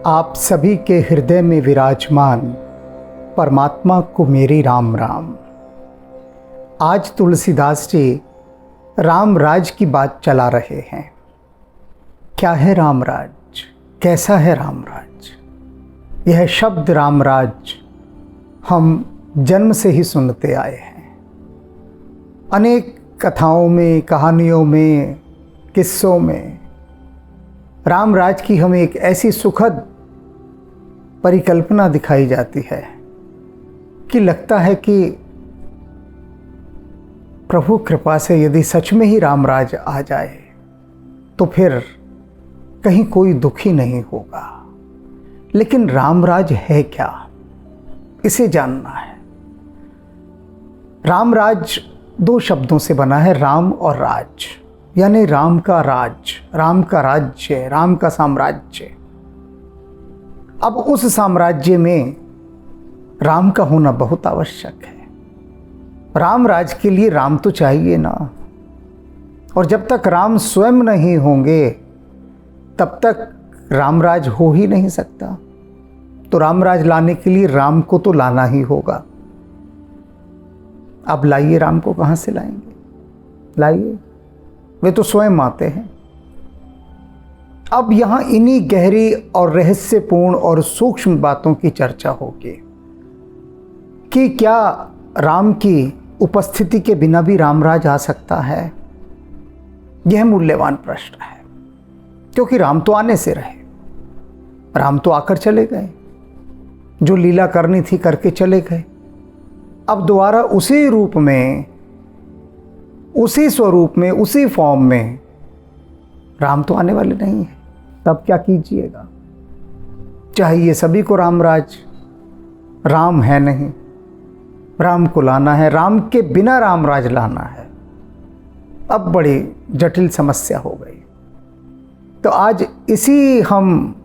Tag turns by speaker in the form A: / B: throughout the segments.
A: आप सभी के हृदय में विराजमान परमात्मा को मेरी राम राम। आज तुलसीदास जी राम राज की बात चला रहे हैं। क्या है राम राज, कैसा है राम राज? यह शब्द राम राज हम जन्म से ही सुनते आए हैं। अनेक कथाओं में, कहानियों में, किस्सों में राम राज की हमें एक ऐसी सुखद परिकल्पना दिखाई जाती है कि लगता है कि प्रभु कृपा से यदि सच में ही राम राज आ जाए तो फिर कहीं कोई दुखी नहीं होगा। लेकिन राम राज है क्या, इसे जानना है। राम राज दो शब्दों से बना है, राम और राज, यानी राम का राज, राम का राज्य, राम का साम्राज्य। अब उस साम्राज्य में राम का होना बहुत आवश्यक है। राम राज के लिए राम तो चाहिए ना, और जब तक राम स्वयं नहीं होंगे तब तक राम राज हो ही नहीं सकता। तो राम राज लाने के लिए राम को तो लाना ही होगा। अब लाइए, राम को कहाँ से लाएंगे? लाइए, वे तो स्वयं आते हैं। अब यहाँ इन्हीं गहरी और रहस्यपूर्ण और सूक्ष्म बातों की चर्चा होगी कि क्या राम की उपस्थिति के बिना भी रामराज आ सकता है? यह मूल्यवान प्रश्न है, क्योंकि राम तो आने से रहे, राम तो आकर चले गए, जो लीला करनी थी करके चले गए। अब दोबारा उसी रूप में, उसी स्वरूप में, उसी फॉर्म में राम तो आने वाले नहीं है। तब क्या कीजिएगा? चाहिए सभी को रामराज, राम है नहीं, राम को लाना है, राम के बिना रामराज लाना है। अब बड़ी जटिल समस्या हो गई। तो आज इसी हम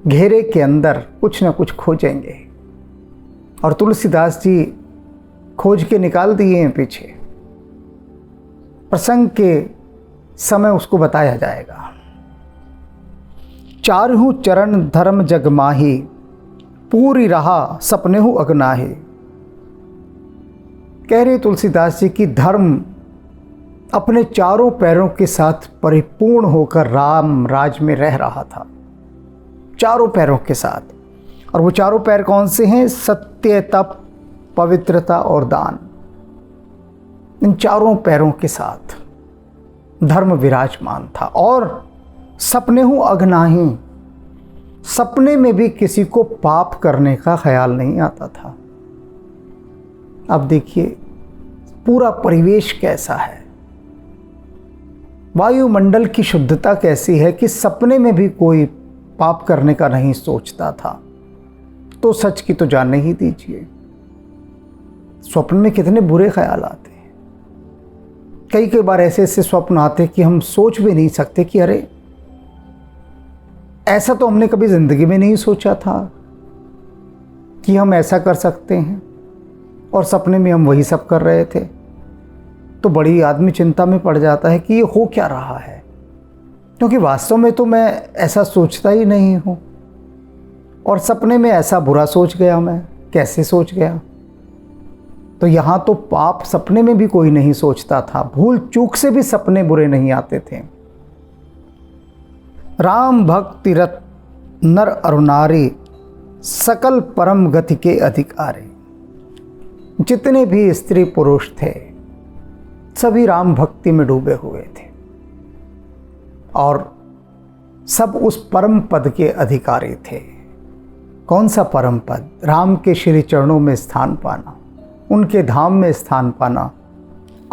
A: घेरे के अंदर कुछ ना कुछ खोजेंगे, और तुलसीदास जी खोज के निकाल दिए हैं पीछे। प्रसंग के समय उसको बताया जाएगा। चारहु चरण धर्म जग माही, पूरी रहा सपनेहु अगनाही। कह रहे तुलसीदास जी की धर्म अपने चारों पैरों के साथ परिपूर्ण होकर राम राज में रह रहा था, चारों पैरों के साथ। और वो चारों पैर कौन से हैं? सत्य, तप, पवित्रता और दान। इन चारों पैरों के साथ धर्म विराजमान था। और सपने हूँ अघनाही, सपने में भी किसी को पाप करने का ख्याल नहीं आता था। अब देखिए पूरा परिवेश कैसा है, वायुमंडल की शुद्धता कैसी है कि सपने में भी कोई पाप करने का नहीं सोचता था। तो सच की तो जान नहीं दीजिए, स्वप्न में कितने बुरे ख्याल आते हैं। कई बार ऐसे ऐसे स्वप्न आते कि हम सोच भी नहीं सकते कि अरे ऐसा तो हमने कभी जिंदगी में नहीं सोचा था कि हम ऐसा कर सकते हैं, और सपने में हम वही सब कर रहे थे। तो बड़ी आदमी चिंता में पड़ जाता है कि ये हो क्या रहा है, क्योंकि वास्तव में तो मैं ऐसा सोचता ही नहीं हूँ, और सपने में ऐसा बुरा सोच गया। मैं कैसे सोच गया? तो यहाँ तो पाप सपने में भी कोई नहीं सोचता था, भूल चूक से भी सपने बुरे नहीं आते थे। राम भक्ति रत नर अरुणारी, सकल परम गति के अधिकारी। जितने भी स्त्री पुरुष थे सभी राम भक्ति में डूबे हुए थे, और सब उस परम पद के अधिकारी थे। कौन सा परम पद? राम के श्री चरणों में स्थान पाना, उनके धाम में स्थान पाना।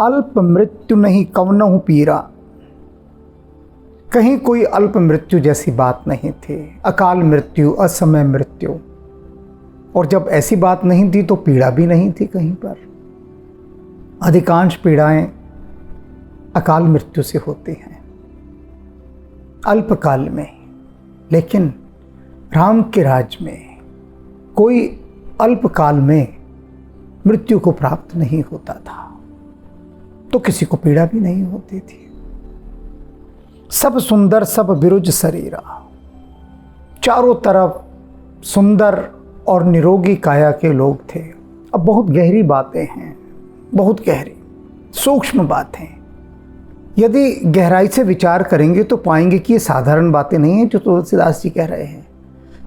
A: अल्प मृत्यु नहीं कवनहु पीरा, कहीं कोई अल्प मृत्यु जैसी बात नहीं थी। अकाल मृत्यु, असमय मृत्यु, और जब ऐसी बात नहीं थी तो पीड़ा भी नहीं थी कहीं पर। अधिकांश पीड़ाएं अकाल मृत्यु से होती हैं, अल्पकाल में। लेकिन राम के राज में कोई अल्पकाल में मृत्यु को प्राप्त नहीं होता था, तो किसी को पीड़ा भी नहीं होती थी। सब सुंदर सब बिरुज शरीरा, चारों तरफ सुंदर और निरोगी काया के लोग थे। अब बहुत गहरी बातें हैं, बहुत गहरी सूक्ष्म बातें। यदि गहराई से विचार करेंगे तो पाएंगे कि ये साधारण बातें नहीं हैं जो तुलसीदास जी कह रहे हैं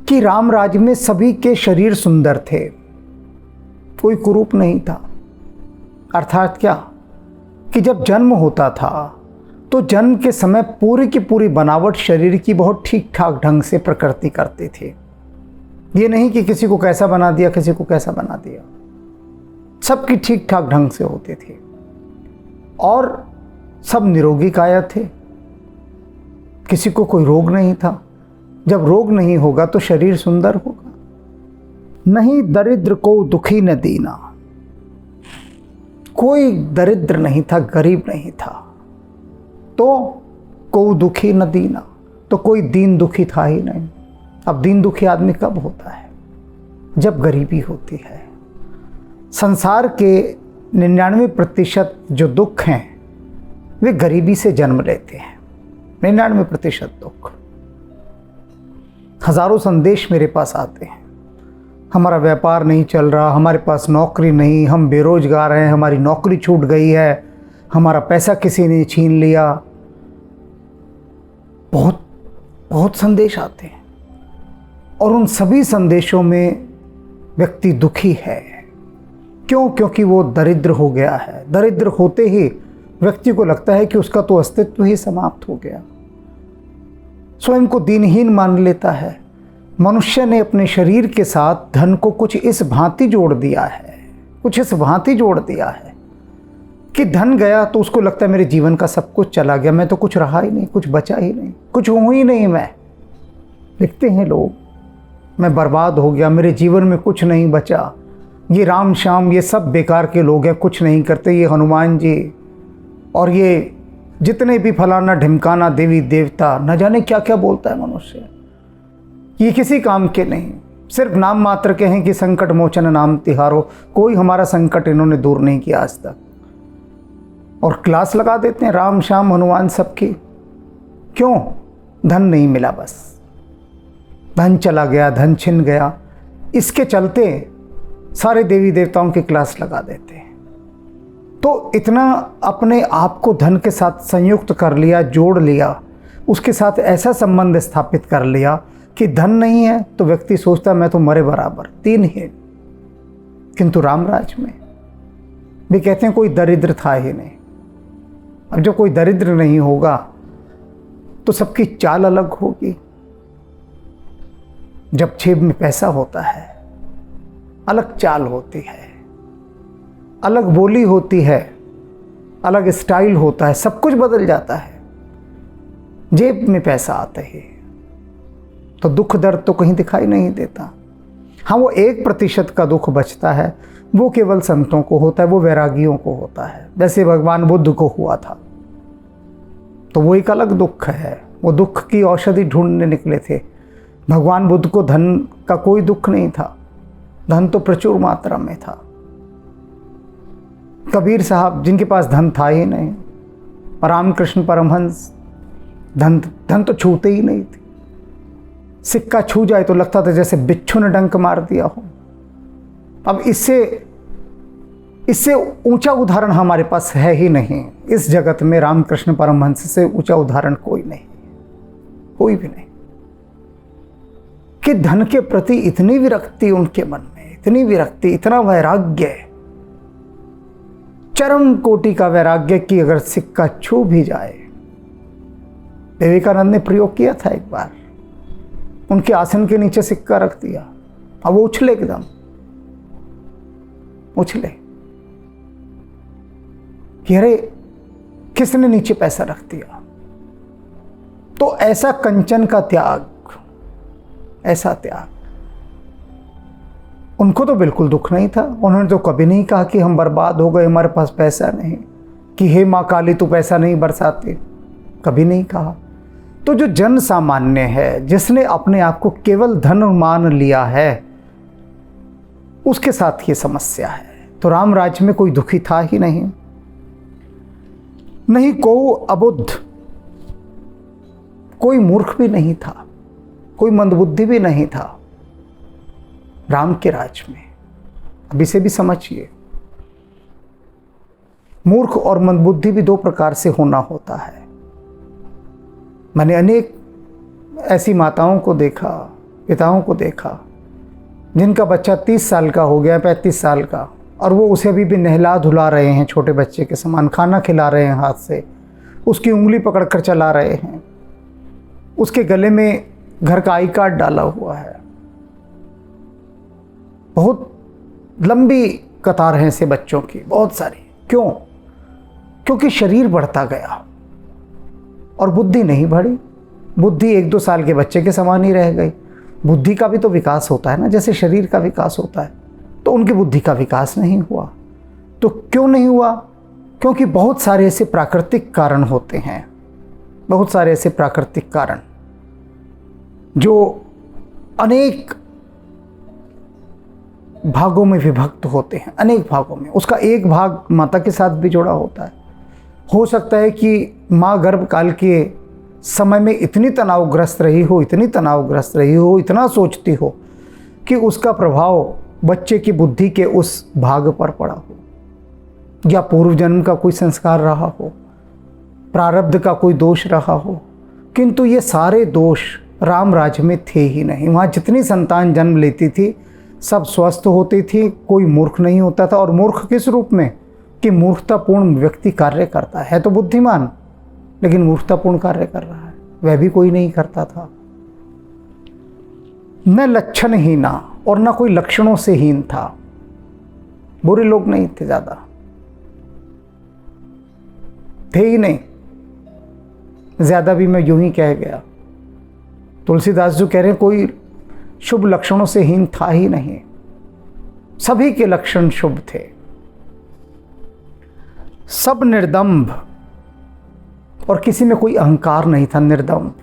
A: कि राम राज्य में सभी के शरीर सुंदर थे, कोई कुरूप नहीं था। अर्थात क्या कि जब जन्म होता था तो जन्म के समय पूरी की पूरी बनावट शरीर की बहुत ठीक ठाक ढंग से प्रकृति करते थे। ये नहीं कि किसी को कैसा बना दिया, किसी को कैसा बना दिया, सबकी ठीक ठाक ढंग से होते थे और सब निरोगी काया थे, किसी को कोई रोग नहीं था। जब रोग नहीं होगा तो शरीर सुंदर होगा। नहीं दरिद्र को दुखी न दीना, कोई दरिद्र नहीं था, गरीब नहीं था, तो को दुखी न दीना, तो कोई दीन दुखी था ही नहीं। अब दीन दुखी आदमी कब होता है? जब गरीबी होती है। संसार के 99% जो दुख हैं वे गरीबी से जन्म लेते हैं। 99% दुख। हजारों संदेश मेरे पास आते हैं, हमारा व्यापार नहीं चल रहा, हमारे पास नौकरी नहीं, हम बेरोजगार हैं, हमारी नौकरी छूट गई है, हमारा पैसा किसी ने छीन लिया। बहुत बहुत संदेश आते हैं और उन सभी संदेशों में व्यक्ति दुखी है। क्यों? क्योंकि वो दरिद्र हो गया है। दरिद्र होते ही व्यक्ति को लगता है कि उसका तो अस्तित्व ही समाप्त हो गया, स्वयं को दीनहीन मान लेता है। मनुष्य ने अपने शरीर के साथ धन को कुछ इस भांति जोड़ दिया है, कुछ इस भांति जोड़ दिया है कि धन गया तो उसको लगता है मेरे जीवन का सब कुछ चला गया, मैं तो कुछ रहा ही नहीं, कुछ बचा ही नहीं, कुछ हूँ ही नहीं। मैं लिखते हैं लोग, मैं बर्बाद हो गया, मेरे जीवन में कुछ नहीं बचा। ये राम श्याम ये सब बेकार के लोग हैं, कुछ नहीं करते। ये हनुमान जी और ये जितने भी फलाना ढिमकाना देवी देवता, न जाने क्या क्या बोलता है मनुष्य, ये किसी काम के नहीं, सिर्फ नाम मात्र के हैं कि संकट मोचन नाम तिहारो। कोई हमारा संकट इन्होंने दूर नहीं किया आज तक। और क्लास लगा देते हैं राम श्याम हनुमान सबकी। क्यों? धन नहीं मिला, बस धन चला गया, धन छिन गया, इसके चलते सारे देवी देवताओं की क्लास लगा देते हैं। तो इतना अपने आप को धन के साथ संयुक्त कर लिया, जोड़ लिया, उसके साथ ऐसा संबंध स्थापित कर लिया कि धन नहीं है तो व्यक्ति सोचता मैं तो मरे बराबर, दीनहीन। किंतु रामराज में भी कहते हैं कोई दरिद्र था ही नहीं। अब जब कोई दरिद्र नहीं होगा तो सबकी चाल अलग होगी। जब जेब में पैसा होता है अलग चाल होती है, अलग बोली होती है, अलग स्टाइल होता है, सब कुछ बदल जाता है। जेब में पैसा आता है तो दुख दर्द तो कहीं दिखाई नहीं देता। हाँ, वो 1% का दुख बचता है, वो केवल संतों को होता है, वो वैरागियों को होता है। जैसे भगवान बुद्ध को हुआ था, तो वो एक अलग दुख है, वो दुख की औषधि ढूंढने निकले थे। भगवान बुद्ध को धन का कोई दुख नहीं था, धन तो प्रचुर मात्रा में था। कबीर साहब जिनके पास धन था ही नहीं, रामकृष्ण परमहंस धन तो छूते ही नहीं थे। सिक्का छू जाए तो लगता था जैसे बिच्छू ने डंक मार दिया हो। अब इससे ऊंचा उदाहरण हमारे पास है ही नहीं इस जगत में। रामकृष्ण परमहंस से ऊंचा उदाहरण कोई नहीं, कोई भी नहीं, कि धन के प्रति इतनी विरक्ति उनके मन में, इतनी विरक्ति, इतना वैराग्य, चरम कोटि का वैराग्य कि अगर सिक्का छू भी जाए। विवेकानंद ने प्रयोग किया था एक बार, उनके आसन के नीचे सिक्का रख दिया, अब वो उछले, एकदम उछले कि अरे किसने नीचे पैसा रख दिया। तो ऐसा कंचन का त्याग, ऐसा त्याग, उनको तो बिल्कुल दुख नहीं था। उन्होंने तो कभी नहीं कहा कि हम बर्बाद हो गए, हमारे पास पैसा नहीं, कि हे माँ काली तू पैसा नहीं बरसाती, कभी नहीं कहा। तो जो जन सामान्य है, जिसने अपने आप को केवल धन मान लिया है, उसके साथ ये समस्या है। तो राम राज्य में कोई दुखी था ही नहीं, नहीं को अबुद्ध, कोई मूर्ख भी नहीं था, कोई मंदबुद्धि भी नहीं था राम के राज में। अब इसे भी समझिए, मूर्ख और मंदबुद्धि भी दो प्रकार से होना होता है। मैंने अनेक ऐसी माताओं को देखा, पिताओं को देखा, जिनका बच्चा 30 साल का हो गया, 35 साल का, और वो उसे अभी भी नहला धुला रहे हैं, छोटे बच्चे के समान खाना खिला रहे हैं हाथ से, उसकी उंगली पकड़कर चला रहे हैं, उसके गले में घर का आई कार्ड डाला हुआ है। बहुत लंबी कतार है ऐसे बच्चों की, बहुत सारी। क्यों? क्योंकि शरीर बढ़ता गया और बुद्धि नहीं बढ़ी। बुद्धि 1-2 साल के बच्चे के समान ही रह गई। बुद्धि का भी तो विकास होता है ना, जैसे शरीर का विकास होता है। तो उनकी बुद्धि का विकास नहीं हुआ। तो क्यों नहीं हुआ? क्योंकि बहुत सारे ऐसे प्राकृतिक कारण होते हैं, बहुत सारे ऐसे प्राकृतिक कारण जो अनेक भागों में विभक्त होते हैं, अनेक भागों में। उसका एक भाग माता के साथ भी जुड़ा होता है। हो सकता है कि माँ गर्भकाल के समय में इतनी तनावग्रस्त रही हो, इतनी तनावग्रस्त रही हो, इतना सोचती हो कि उसका प्रभाव बच्चे की बुद्धि के उस भाग पर पड़ा हो, या पूर्व जन्म का कोई संस्कार रहा हो, प्रारब्ध का कोई दोष रहा हो। किंतु ये सारे दोष राम राज्य में थे ही नहीं। वहाँ जितनी संतान जन्म लेती थी सब स्वस्थ होती थी, कोई मूर्ख नहीं होता था। और मूर्ख किस रूप में? कि मूर्खतापूर्ण व्यक्ति कार्य करता है तो बुद्धिमान, लेकिन मूर्खतापूर्ण कार्य कर रहा है, वह भी कोई नहीं करता था। न लक्षणहीना और न कोई लक्षणों से हीन था। बुरे लोग नहीं थे, ज्यादा थे ही नहीं, ज्यादा भी मैं यूं ही कह गया। तुलसीदास जो कह रहे हैं कोई शुभ लक्षणों से हीन था ही नहीं, सभी के लक्षण शुभ थे। सब निर्दम्भ, और किसी में कोई अहंकार नहीं था, निर्दम्भ।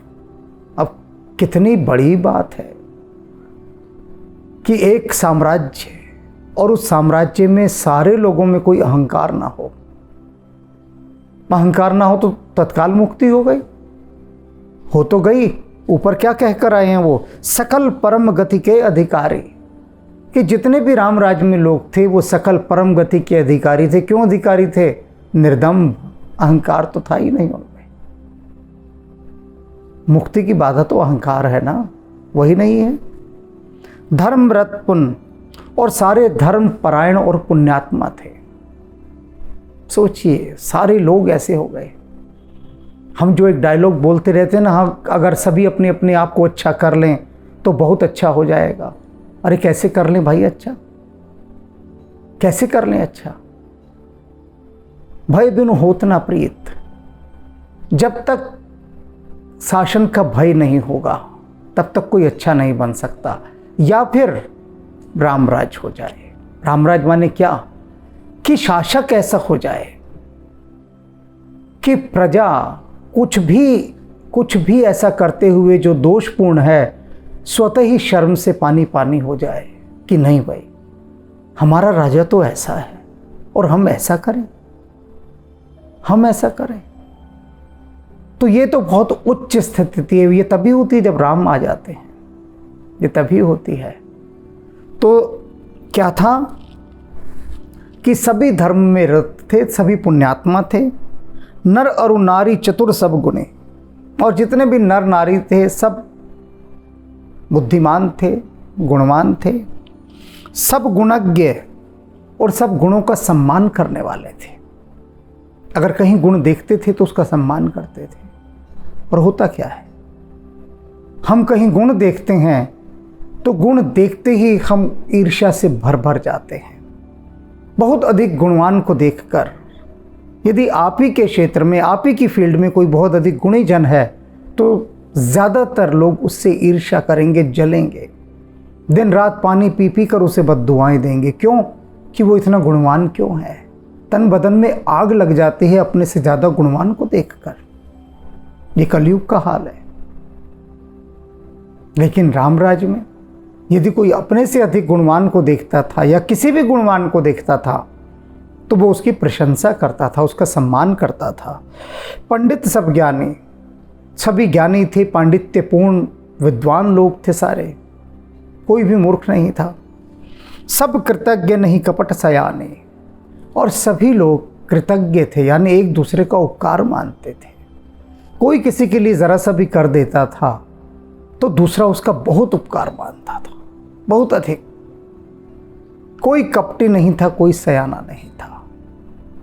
A: अब कितनी बड़ी बात है कि एक साम्राज्य और उस साम्राज्य में सारे लोगों में कोई अहंकार ना हो। अहंकार ना हो तो तत्काल मुक्ति हो गई, हो तो गई। ऊपर क्या कहकर आए हैं वो? सकल परम गति के अधिकारी, कि जितने भी राम राज्य में लोग थे वो सकल परम गति के अधिकारी थे। क्यों अधिकारी थे? निर्दम्भ, अहंकार तो था ही नहीं उनमें। मुक्ति की बाधा तो अहंकार है ना, वही नहीं है। धर्मव्रत पुण्य, और सारे धर्म परायण और पुण्यात्मा थे। सोचिए, सारे लोग ऐसे हो गए। हम जो एक डायलॉग बोलते रहते हैं ना, हम अगर सभी अपने अपने आप को अच्छा कर लें तो बहुत अच्छा हो जाएगा। अरे कैसे कर लें भाई अच्छा? कैसे कर लें अच्छा? भय बिनु होत ना प्रीत। जब तक शासन का भय नहीं होगा तब तक कोई अच्छा नहीं बन सकता। या फिर रामराज हो जाए। रामराज माने क्या? कि शासक ऐसा हो जाए कि प्रजा कुछ भी ऐसा करते हुए जो दोषपूर्ण है स्वतः ही शर्म से पानी पानी हो जाए कि नहीं भाई, हमारा राजा तो ऐसा है और हम ऐसा करें, हम ऐसा करें। तो ये तो बहुत उच्च स्थिति है। ये तभी होती है जब राम आ जाते हैं, ये तभी होती है। तो क्या था कि सभी धर्म में रत थे, सभी पुण्यात्मा थे। नर और नारी चतुर सब गुणे, और जितने भी नर नारी थे सब बुद्धिमान थे, गुणवान थे, सब गुणज्ञ और सब गुणों का सम्मान करने वाले थे। अगर कहीं गुण देखते थे तो उसका सम्मान करते थे। और होता क्या है, हम कहीं गुण देखते हैं तो गुण देखते ही हम ईर्ष्या से भर भर जाते हैं। बहुत अधिक गुणवान को देखकर, यदि आप ही के क्षेत्र में, आप ही की फील्ड में कोई बहुत अधिक गुणी जन है तो ज़्यादातर लोग उससे ईर्ष्या करेंगे, जलेंगे, दिन रात पानी पी पी कर उसे बद्दुआएं देंगे। क्यों? कि वो इतना गुणवान क्यों है। तन बदन में आग लग जाती है अपने से ज़्यादा गुणवान को देखकर। ये कलयुग का हाल है। लेकिन रामराज में यदि कोई अपने से अधिक गुणवान को देखता था या किसी भी गुणवान को देखता था तो वो उसकी प्रशंसा करता था, उसका सम्मान करता था। पंडित सब ज्ञानी, सभी ज्ञानी थे, पांडित्यपूर्ण विद्वान लोग थे सारे, कोई भी मूर्ख नहीं था। सब कृतज्ञ नहीं कपट सयाने, और सभी लोग कृतज्ञ थे, यानी एक दूसरे का उपकार मानते थे। कोई किसी के लिए ज़रा सा भी कर देता था तो दूसरा उसका बहुत उपकार मानता था, बहुत अधिक। कोई कपटी नहीं था, कोई सयाना नहीं था।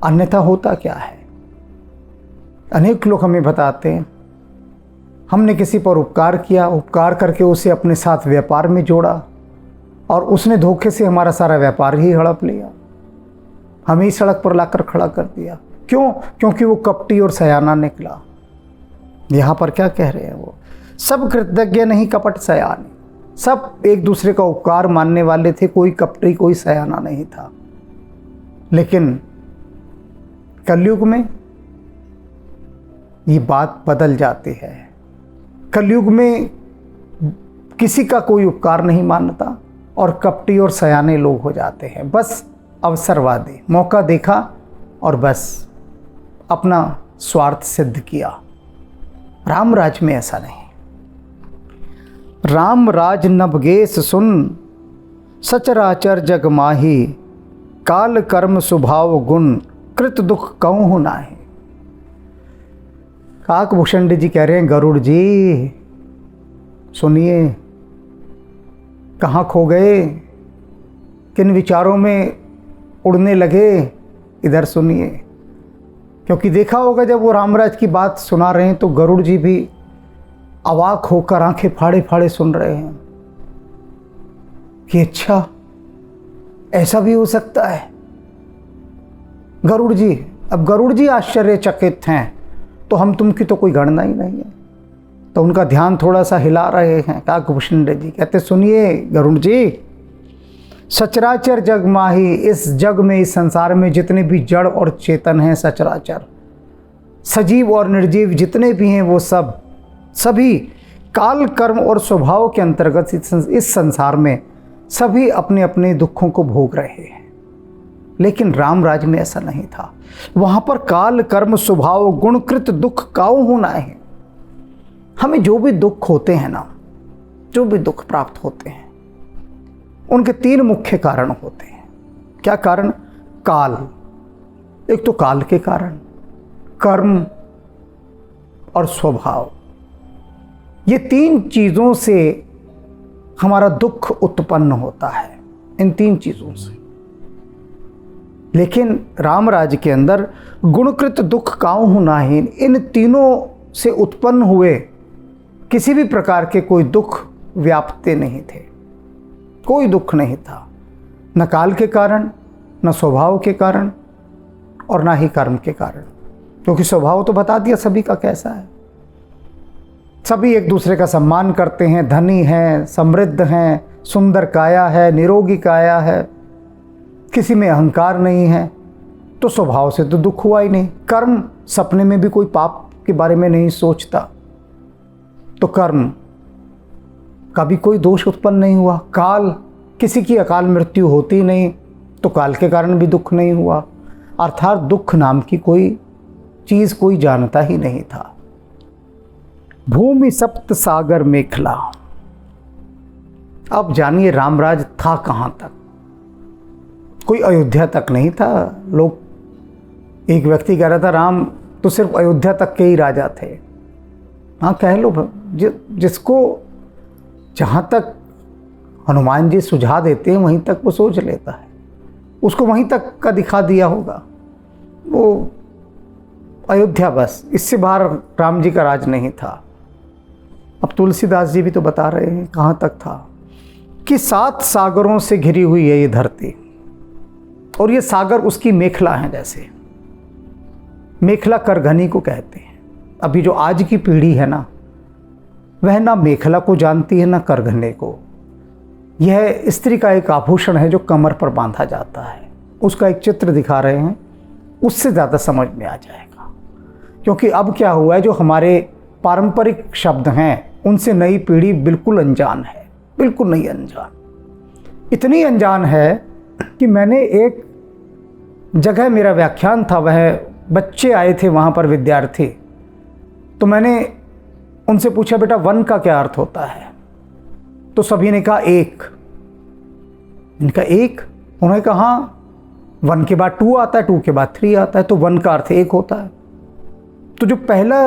A: अन्यथा होता क्या है, अनेक लोग हमें बताते हैं, हमने किसी पर उपकार किया, उपकार करके उसे अपने साथ व्यापार में जोड़ा और उसने धोखे से हमारा सारा व्यापार ही हड़प लिया, हमें सड़क पर लाकर खड़ा कर दिया। क्यों? क्योंकि वो कपटी और सयाना निकला। यहाँ पर क्या कह रहे हैं वो, सब कृतज्ञ नहीं कपट सयाने, सब एक दूसरे का उपकार मानने वाले थे, कोई कपटी कोई सयाना नहीं था। लेकिन कलयुग में ये बात बदल जाती है। कलयुग में किसी का कोई उपकार नहीं मानता और कपटी और सयाने लोग हो जाते हैं, बस अवसरवादी, मौका देखा और बस अपना स्वार्थ सिद्ध किया। राम राज में ऐसा नहीं। राम राज नभगेश सुन, सचराचर जग माही, काल कर्म स्वभाव गुण, कृत दुख कहूँ नाहि। काकभूषण जी कह रहे हैं, गरुड़ जी सुनिए, कहाँ खो गए, किन विचारों में उड़ने लगे, इधर सुनिए। क्योंकि देखा होगा जब वो रामराज की बात सुना रहे हैं तो गरुड़ जी भी अवाक होकर आंखें फाड़े फाड़े सुन रहे हैं कि अच्छा ऐसा भी हो सकता है। गरुड़ जी, अब गरुड़ जी आश्चर्यचकित हैं तो हम तुम की तो कोई गणना ही नहीं है। तो उनका ध्यान थोड़ा सा हिला रहे हैं काकभूषण जी, कहते सुनिए गरुड़ जी, सचराचर जग माही, इस जग में, इस संसार में जितने भी जड़ और चेतन हैं, सचराचर सजीव और निर्जीव जितने भी हैं, वो सब सभी काल कर्म और स्वभाव के अंतर्गत इस संसार में सभी अपने अपने दुखों को भोग रहे हैं। लेकिन रामराज में ऐसा नहीं था। वहाँ पर काल कर्म स्वभाव गुणकृत दुख काऊ होना है। हमें जो भी दुख होते हैं ना, जो भी दुख प्राप्त होते हैं, उनके तीन मुख्य कारण होते हैं। क्या कारण? काल, एक तो काल के कारण, कर्म और स्वभाव। ये तीन चीज़ों से हमारा दुख उत्पन्न होता है, इन तीन चीज़ों से। लेकिन रामराज के अंदर गुणकृत दुख काऊ नाहि, इन तीनों से उत्पन्न हुए किसी भी प्रकार के कोई दुख व्यापते नहीं थे, कोई दुख नहीं था, न काल के कारण, न स्वभाव के कारण और ना ही कर्म के कारण। क्योंकि स्वभाव तो बता दिया सभी का कैसा है। सभी एक दूसरे का सम्मान करते हैं, धनी हैं, समृद्ध हैं, सुंदर काया है, निरोगी काया है, किसी में अहंकार नहीं है, तो स्वभाव से तो दुख हुआ ही नहीं। कर्म, सपने में भी कोई पाप के बारे में नहीं सोचता, तो कर्म कभी कोई दोष उत्पन्न नहीं हुआ। काल, किसी की अकाल मृत्यु होती नहीं, तो काल के कारण भी दुख नहीं हुआ। अर्थात दुख नाम की कोई चीज़ कोई जानता ही नहीं था। भूमि सप्त सागर मेखला। अब जानिए रामराज था कहाँ तक। कोई अयोध्या तक नहीं था। लोग, एक व्यक्ति कह रहा था राम तो सिर्फ अयोध्या तक के ही राजा थे। हाँ कह लो, जिसको जहाँ तक हनुमान जी सुझा देते हैं वहीं तक वो सोच लेता है, उसको वहीं तक का दिखा दिया होगा। वो अयोध्या बस, इससे बाहर राम जी का राज नहीं था। अब तुलसीदास जी भी तो बता रहे हैं कहाँ तक था कि 7 सागरों से घिरी हुई है ये धरती, और ये सागर उसकी मेखला है। जैसे मेखला करघनी को कहते हैं। अभी जो आज की पीढ़ी है ना, वह ना मेखला को जानती है ना करघने को। यह स्त्री का एक आभूषण है जो कमर पर बांधा जाता है। उसका एक चित्र दिखा रहे हैं, उससे ज़्यादा समझ में आ जाएगा। क्योंकि अब क्या हुआ है, जो हमारे पारंपरिक शब्द हैं उनसे नई पीढ़ी बिल्कुल अनजान है, बिल्कुल नहीं अनजान। इतनी अनजान है कि मैंने एक जगह, मेरा व्याख्यान था, वह बच्चे आए थे वहाँ पर, विद्यार्थी, तो मैंने उनसे पूछा बेटा वन का क्या अर्थ होता है। तो सभी ने कहा एक। इनका एक, उन्होंने कहा हाँ, 1 के बाद 2 आता है, 2 के बाद 3 आता है, तो 1 का अर्थ 1 होता है। तो जो पहला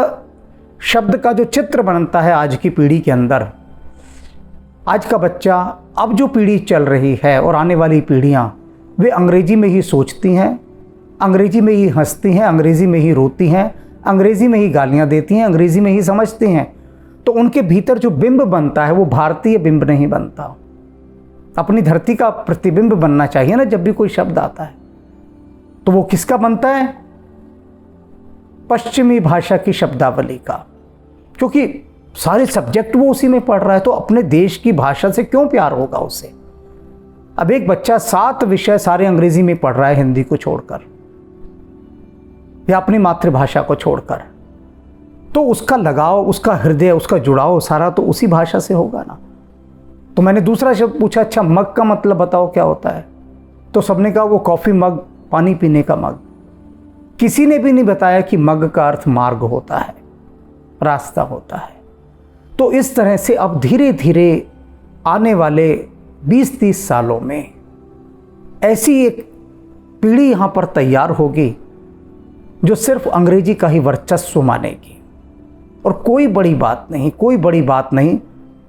A: शब्द का जो चित्र बनता है आज की पीढ़ी के अंदर, आज का बच्चा, अब जो पीढ़ी चल रही है और आने वाली पीढ़ियां, वे अंग्रेजी में ही सोचती हैं, अंग्रेजी में ही हंसती हैं, अंग्रेजी में ही रोती हैं, अंग्रेजी में ही गालियां देती हैं, अंग्रेजी में ही समझती हैं। तो उनके भीतर जो बिंब बनता है वो भारतीय बिंब नहीं बनता। अपनी धरती का प्रतिबिंब बनना चाहिए ना जब भी कोई शब्द आता है। तो वो किसका बनता है? पश्चिमी भाषा की शब्दावली का, क्योंकि सारे सब्जेक्ट वो उसी में पढ़ रहा है, तो अपने देश की भाषा से क्यों प्यार होगा उसे। अब एक बच्चा 7 विषय सारे अंग्रेजी में पढ़ रहा है, हिंदी को छोड़कर या अपनी मातृभाषा को छोड़कर, तो उसका लगाव, उसका हृदय, उसका जुड़ाव सारा तो उसी भाषा से होगा ना। तो मैंने दूसरा शब्द पूछा, अच्छा मग का मतलब बताओ क्या होता है? तो सबने कहा वो कॉफ़ी मग, पानी पीने का मग। किसी ने भी नहीं बताया कि मग का अर्थ मार्ग होता है, रास्ता होता है। तो इस तरह से अब धीरे धीरे आने वाले 20-30 सालों में ऐसी एक पीढ़ी यहाँ पर तैयार होगी जो सिर्फ अंग्रेजी का ही वर्चस्व मानेगी। और कोई बड़ी बात नहीं, कोई बड़ी बात नहीं,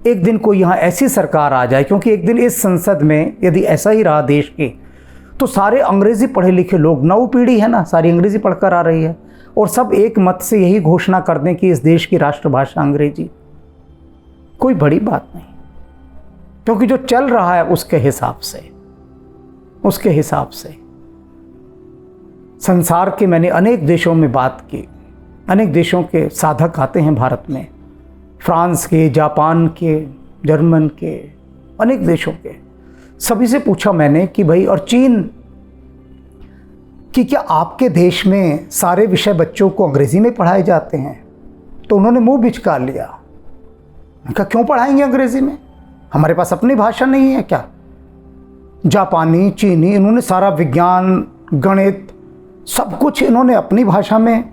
A: एक दिन कोई यहाँ ऐसी सरकार आ जाए, क्योंकि एक दिन इस संसद में यदि ऐसा ही रहा देश की, तो सारे अंग्रेजी पढ़े लिखे लोग, नव पीढ़ी है ना, सारी अंग्रेजी पढ़कर आ रही है, और सब एक मत से यही घोषणा कर दें कि इस देश की राष्ट्रभाषा अंग्रेजी। कोई बड़ी बात नहीं, क्योंकि जो चल रहा है उसके हिसाब से संसार के, मैंने अनेक देशों में बात की, अनेक देशों के साधक आते हैं भारत में, फ्रांस के, जापान के, जर्मन के, अनेक देशों के। सभी से पूछा मैंने कि भाई, और चीन, कि क्या आपके देश में सारे विषय बच्चों को अंग्रेजी में पढ़ाए जाते हैं? तो उन्होंने मुंह बिचका लिया। मैंने कहा क्यों पढ़ाएंगे अंग्रेजी में, हमारे पास अपनी भाषा नहीं है क्या? जापानी, चीनी, इन्होंने सारा विज्ञान, गणित, सब कुछ इन्होंने अपनी भाषा में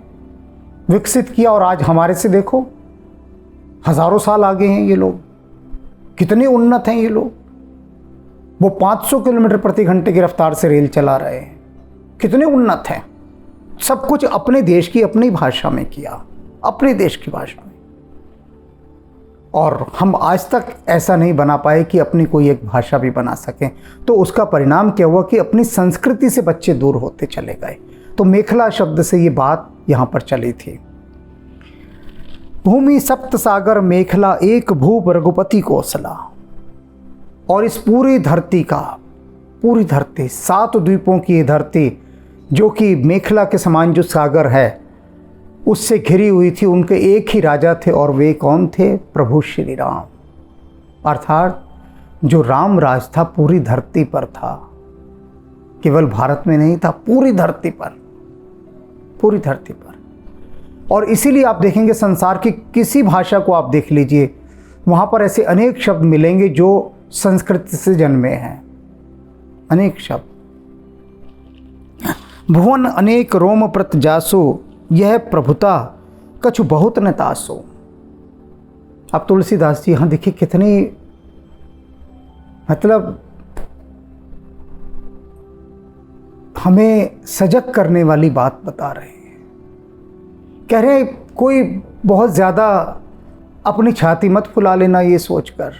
A: विकसित किया, और आज हमारे से देखो हजारों साल आगे हैं ये लोग, कितने उन्नत हैं ये लोग। वो 500 किलोमीटर प्रति घंटे की रफ्तार से रेल चला रहे हैं, कितने उन्नत हैं। सब कुछ अपने देश की अपनी भाषा में किया, अपने देश की भाषा में। और हम आज तक ऐसा नहीं बना पाए कि अपनी कोई एक भाषा भी बना सकें। तो उसका परिणाम क्या हुआ कि अपनी संस्कृति से बच्चे दूर होते चले गए। तो मेखला शब्द से ये बात यहाँ पर चली थी। भूमि सप्त सागर मेखला, एक भूप रघुपति कौशला। और इस पूरी धरती का, पूरी धरती, 7 द्वीपों की ये धरती, जो कि मेखला के समान जो सागर है उससे घिरी हुई थी, उनके एक ही राजा थे, और वे कौन थे? प्रभु श्री राम। अर्थात जो राम राज था पूरी धरती पर था, केवल भारत में नहीं था, पूरी धरती पर, पूरी धरती पर। और इसीलिए आप देखेंगे संसार की किसी भाषा को आप देख लीजिए, वहाँ पर ऐसे अनेक शब्द मिलेंगे जो संस्कृत से जन्मे हैं, अनेक शब्द। भुवन अनेक रोम प्रत जासो, यह प्रभुता कछु बहुत न तासो। अब तुलसीदास जी यहाँ देखिए कितनी, मतलब हमें सजग करने वाली बात बता रहे हैं। कह रहे हैं कोई बहुत ज़्यादा अपनी छाती मत फुला लेना ये सोचकर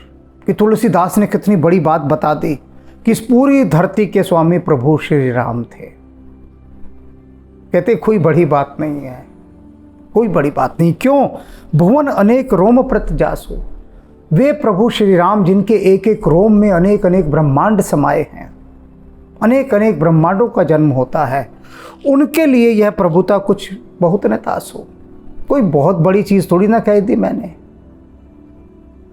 A: कि तुलसीदास ने कितनी बड़ी बात बता दी कि इस पूरी धरती के स्वामी प्रभु श्री राम थे। कहते कोई बड़ी बात नहीं है, कोई बड़ी बात नहीं। क्यों? भुवन अनेक रोम प्रत जासु, वे प्रभु श्री राम जिनके एक एक रोम में अनेक अनेक ब्रह्मांड समाये हैं, अनेक अनेक ब्रह्मांडों का जन्म होता है, उनके लिए यह प्रभुता कुछ बहुत न तासो। कोई बहुत बड़ी चीज़ थोड़ी ना कह दी मैंने।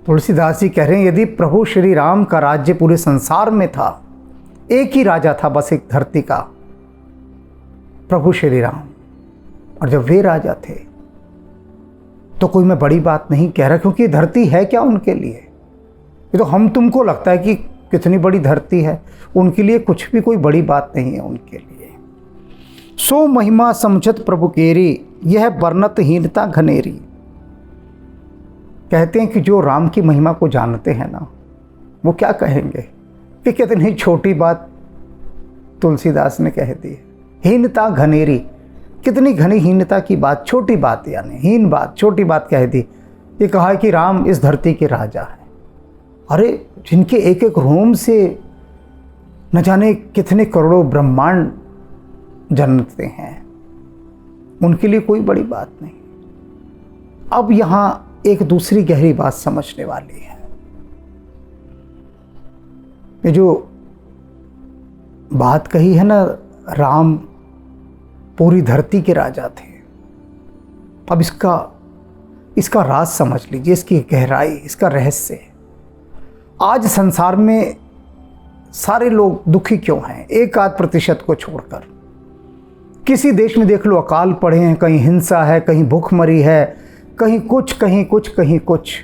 A: तुलसीदास जी कह रहे हैं यदि प्रभु श्री राम का राज्य पूरे संसार में था, एक ही राजा था बस एक धरती का, प्रभु श्री राम, और जब वे राजा थे तो कोई मैं बड़ी बात नहीं कह रहा, क्योंकि धरती है क्या उनके लिए? ये तो हम तुमको लगता है कि कितनी बड़ी धरती है, उनके लिए कुछ भी कोई बड़ी बात नहीं है उनके लिए। सो महिमा समझत प्रभु केरी, यह बरनत हीनता घनेरी। कहते हैं कि जो राम की महिमा को जानते हैं ना, वो क्या कहेंगे कि कितनी छोटी बात तुलसीदास ने कह दी है। हीनता घनेरी, कितनी घनी हीनता की बात, छोटी बात, यानी हीन बात, छोटी बात कह दी। ये कहा है कि राम इस धरती के राजा हैं। अरे जिनके एक एक रोम से न जाने कितने करोड़ों ब्रह्मांड जन्मते हैं, उनके लिए कोई बड़ी बात नहीं। अब यहां एक दूसरी गहरी बात समझने वाली है। ये जो बात कही है ना, राम पूरी धरती के राजा थे। अब इसका राज समझ लीजिए, इसकी गहराई, इसका रहस्य। आज संसार में सारे लोग दुखी क्यों हैं? 1-8% को छोड़कर। किसी देश में देख लो अकाल पड़े हैं, कहीं हिंसा है, कहीं भूखमरी है, कहीं कुछ, कहीं कुछ, कहीं कुछ।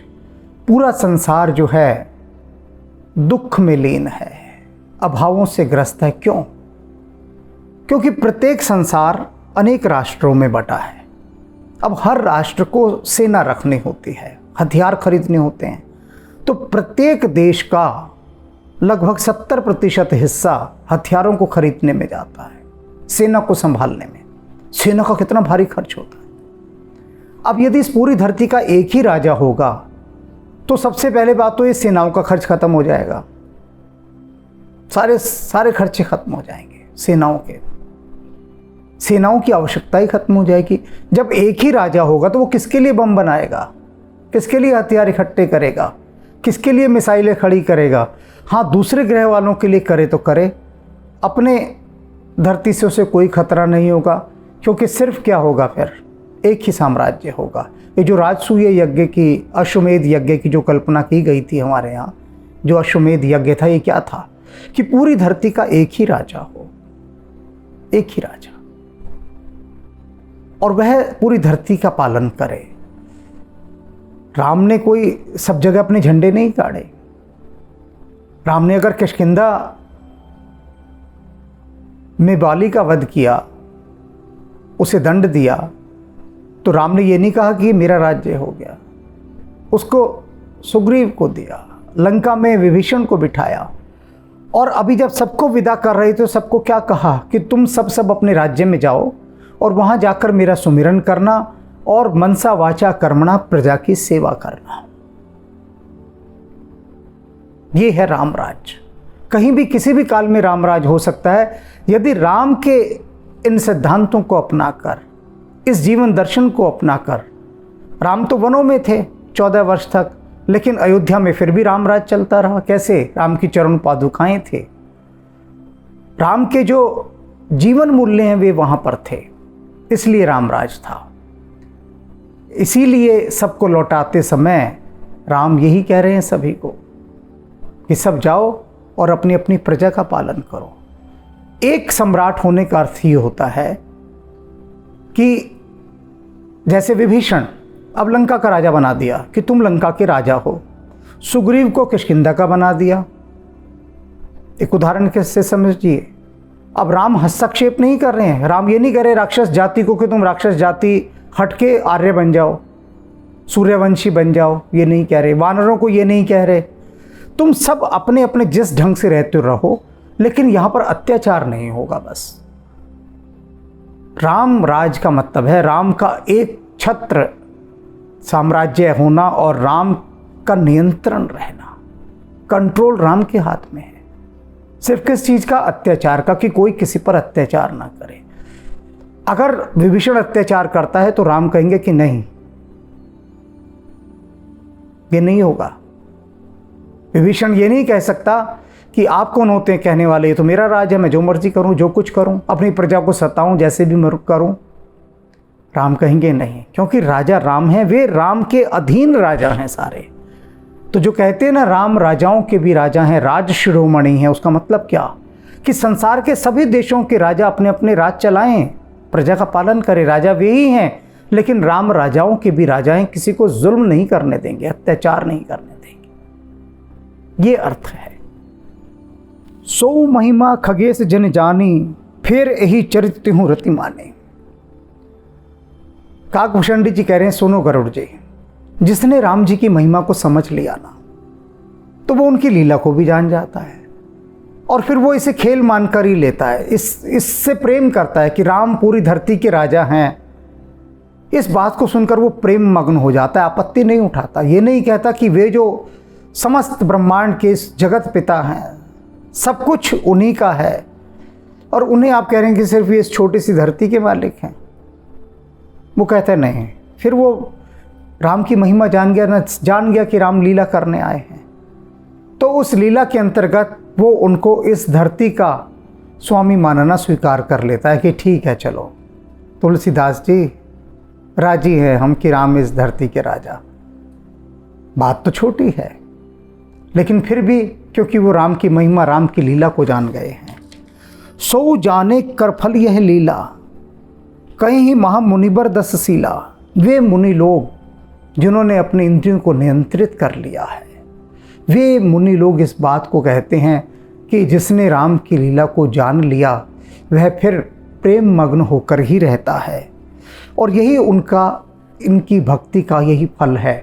A: पूरा संसार जो है दुख में लीन है, अभावों से ग्रस्त है। क्यों? क्योंकि प्रत्येक संसार अनेक राष्ट्रों में बटा है। अब हर राष्ट्र को सेना रखनी होती है, हथियार खरीदने होते हैं। तो प्रत्येक देश का लगभग 70% हिस्सा हथियारों को खरीदने में जाता है, सेना को संभालने में। सेना का कितना भारी खर्च होता है। अब यदि इस पूरी धरती का एक ही राजा होगा तो सबसे पहले बात तो ये सेनाओं का खर्च खत्म हो जाएगा, सारे खर्चे खत्म हो जाएंगे। सेनाओं की आवश्यकता ही खत्म हो जाएगी। जब एक ही राजा होगा तो वो किसके लिए बम बनाएगा, किसके लिए हथियार इकट्ठे करेगा, किसके लिए मिसाइलें खड़ी करेगा? हाँ, दूसरे ग्रह वालों के लिए करे तो करे, अपने धरती से उसे कोई खतरा नहीं होगा। क्योंकि सिर्फ क्या होगा, फिर एक ही साम्राज्य होगा। ये जो राजसूय यज्ञ की, अश्वमेध यज्ञ की जो कल्पना की गई थी हमारे यहाँ, जो अश्वमेध यज्ञ था, ये क्या था कि पूरी धरती का एक ही राजा हो, एक ही राजा, और वह पूरी धरती का पालन करे। राम ने कोई सब जगह अपने झंडे नहीं गाड़े। राम ने अगर किष्किंधा में बाली का वध किया, उसे दंड दिया, तो राम ने ये नहीं कहा कि मेरा राज्य हो गया। उसको सुग्रीव को दिया, लंका में विभीषण को बिठाया, और अभी जब सबको विदा कर रहे थे तो सबको क्या कहा कि तुम सब अपने राज्य में जाओ और वहां जाकर मेरा सुमिरन करना और मनसा वाचा कर्मणा प्रजा की सेवा करना। ये है रामराज। कहीं भी किसी भी काल में रामराज हो सकता है यदि राम के इन सिद्धांतों को अपनाकर, इस जीवन दर्शन को अपनाकर। राम तो वनों में थे 14 वर्ष तक, लेकिन अयोध्या में फिर भी रामराज चलता रहा। कैसे? राम की चरण पादुकाएं थे, राम के जो जीवन मूल्य हैं वे वहां पर थे, इसलिए रामराज था। इसीलिए सबको लौटाते समय राम यही कह रहे हैं सभी को कि सब जाओ और अपनी अपनी प्रजा का पालन करो। एक सम्राट होने का अर्थ ये होता है कि जैसे विभीषण अब लंका का राजा बना दिया कि तुम लंका के राजा हो, सुग्रीव को किष्किंधा का बना दिया। एक उदाहरण से समझिए। अब राम हस्तक्षेप नहीं कर रहे हैं। राम ये नहीं कह रहे राक्षस जाति को कि तुम राक्षस जाति हटके आर्य बन जाओ, सूर्यवंशी बन जाओ, ये नहीं कह रहे। वानरों को ये नहीं कह रहे तुम सब अपने अपने जिस ढंग से रहते रहो, लेकिन यहां पर अत्याचार नहीं होगा। बस राम राज का मतलब है राम का एक छत्र साम्राज्य होना और राम का नियंत्रण रहना। कंट्रोल राम के हाथ में है। सिर्फ किस चीज का? अत्याचार का, कि कोई किसी पर अत्याचार ना करे। अगर विभीषण अत्याचार करता है तो राम कहेंगे कि नहीं, ये नहीं होगा। विभीषण ये नहीं कह सकता कि आप कौन होते हैं कहने वाले, ये तो मेरा राज है, मैं जो मर्जी करूं, जो कुछ करूं, अपनी प्रजा को सताऊं, जैसे भी मैं करूं। राम कहेंगे नहीं, क्योंकि राजा राम है, वे राम के अधीन राजा हैं सारे। तो जो कहते हैं ना राम राजाओं के भी राजा हैं, राज शिरोमणि है, उसका मतलब क्या कि संसार के सभी देशों के राजा अपने अपने राज चलाएं, प्रजा का पालन करें। राजा वे ही हैं, लेकिन राम राजाओं के भी राजा हैं, किसी को जुल्म नहीं करने देंगे, अत्याचार नहीं करने देंगे। ये अर्थ है। सो महिमा खगेश जन जानी, फिर यही चरित हूँ रति माने। काकभूषण जी कह रहे हैं, सुनो गरुड़ जी, जिसने राम जी की महिमा को समझ लिया ना, तो वो उनकी लीला को भी जान जाता है और फिर वो इसे खेल मानकर ही लेता है, इससे प्रेम करता है कि राम पूरी धरती के राजा हैं। इस बात को सुनकर वो प्रेम मग्न हो जाता है, आपत्ति नहीं उठाता। ये नहीं कहता कि वे जो समस्त ब्रह्मांड के इस जगत पिता हैं, सब कुछ उन्हीं का है और उन्हें आप कह रहे हैं कि सिर्फ ये इस छोटी सी धरती के मालिक हैं। वो कहते नहीं। फिर वो राम की महिमा जान गया कि राम लीला करने आए हैं, तो उस लीला के अंतर्गत वो उनको इस धरती का स्वामी मानना स्वीकार कर लेता है कि ठीक है, चलो तुलसीदास जी राजी है हम कि राम इस धरती के राजा। बात तो छोटी है, लेकिन फिर भी क्योंकि वो राम की महिमा, राम की लीला को जान गए हैं। सो जाने कर फल यह लीला, कहीं महामुनिबर 10 सीला। वे मुनि लोग जिन्होंने अपने इंद्रियों को नियंत्रित कर लिया है, वे मुनि लोग इस बात को कहते हैं कि जिसने राम की लीला को जान लिया वह फिर प्रेम मग्न होकर ही रहता है। और यही इनकी भक्ति का यही फल है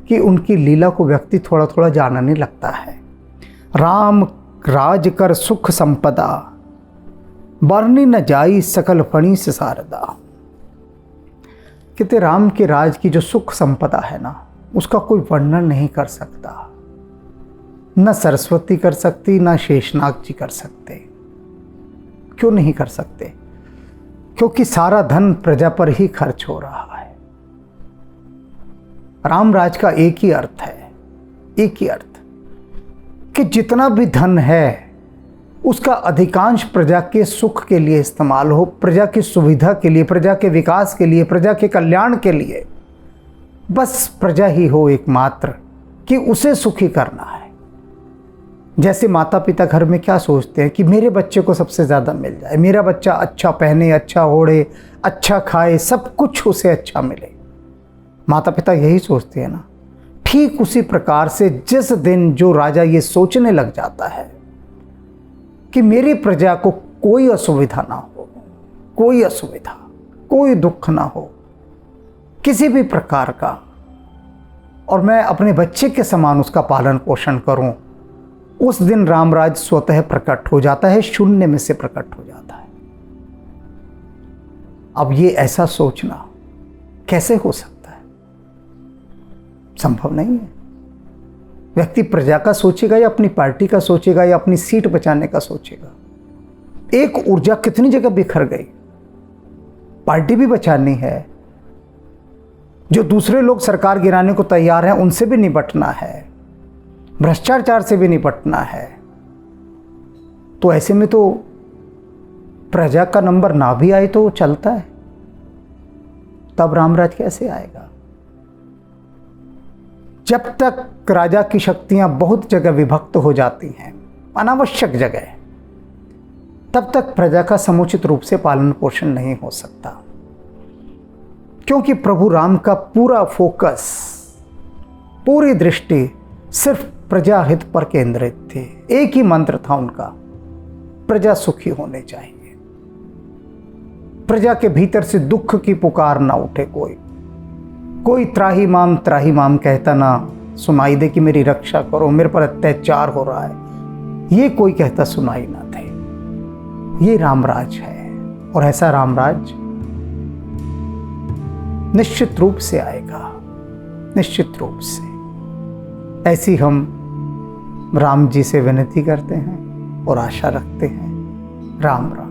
A: कि उनकी लीला को व्यक्ति थोड़ा थोड़ा जानने लगता है। राम राज कर सुख संपदा, बरनी न जाई सकल फणी से शारदा। कहते राम के राज की जो सुख संपदा है ना, उसका कोई वर्णन नहीं कर सकता। न सरस्वती कर सकती, न शेषनाग जी कर सकते। क्यों नहीं कर सकते? क्योंकि सारा धन प्रजा पर ही खर्च हो रहा है। रामराज का एक ही अर्थ है, एक ही अर्थ, कि जितना भी धन है उसका अधिकांश प्रजा के सुख के लिए इस्तेमाल हो, प्रजा की सुविधा के लिए, प्रजा के विकास के लिए, प्रजा के कल्याण के लिए। बस प्रजा ही हो एकमात्र कि उसे सुखी करना है। जैसे माता पिता घर में क्या सोचते हैं कि मेरे बच्चे को सबसे ज़्यादा मिल जाए, मेरा बच्चा अच्छा पहने, अच्छा ओढ़े, अच्छा खाए, सब कुछ उसे अच्छा मिले। माता पिता यही सोचते हैं ना। ठीक उसी प्रकार से जिस दिन जो राजा ये सोचने लग जाता है कि मेरी प्रजा को कोई असुविधा ना हो, कोई असुविधा, कोई दुख ना हो किसी भी प्रकार का, और मैं अपने बच्चे के समान उसका पालन पोषण करूं, उस दिन रामराज स्वतः प्रकट हो जाता है, शून्य में से प्रकट हो जाता है। अब ये ऐसा सोचना कैसे हो सकता है? संभव नहीं है। व्यक्ति प्रजा का सोचेगा या अपनी पार्टी का सोचेगा या अपनी सीट बचाने का सोचेगा। एक ऊर्जा कितनी जगह बिखर गई। पार्टी भी बचानी है, जो दूसरे लोग सरकार गिराने को तैयार हैं उनसे भी निपटना है, भ्रष्टाचार से भी निपटना है। तो ऐसे में तो प्रजा का नंबर ना भी आए तो चलता है, तब रामराज कैसे आएगा? जब तक राजा की शक्तियां बहुत जगह विभक्त हो जाती हैं, अनावश्यक जगह, तब तक प्रजा का समुचित रूप से पालन पोषण नहीं हो सकता। क्योंकि प्रभु राम का पूरा फोकस, पूरी दृष्टि सिर्फ प्रजा हित पर केंद्रित थी। एक ही मंत्र था उनका, प्रजा सुखी होने चाहिए। प्रजा के भीतर से दुख की पुकार ना उठे। कोई त्राही माम कहता ना सुनाई दे कि मेरी रक्षा करो, मेरे पर अत्याचार हो रहा है, ये कोई कहता सुनाई ना दे। ये रामराज है और ऐसा रामराज निश्चित रूप से आएगा, निश्चित रूप से। ऐसी हम राम जी से विनती करते हैं और आशा रखते हैं। राम राम।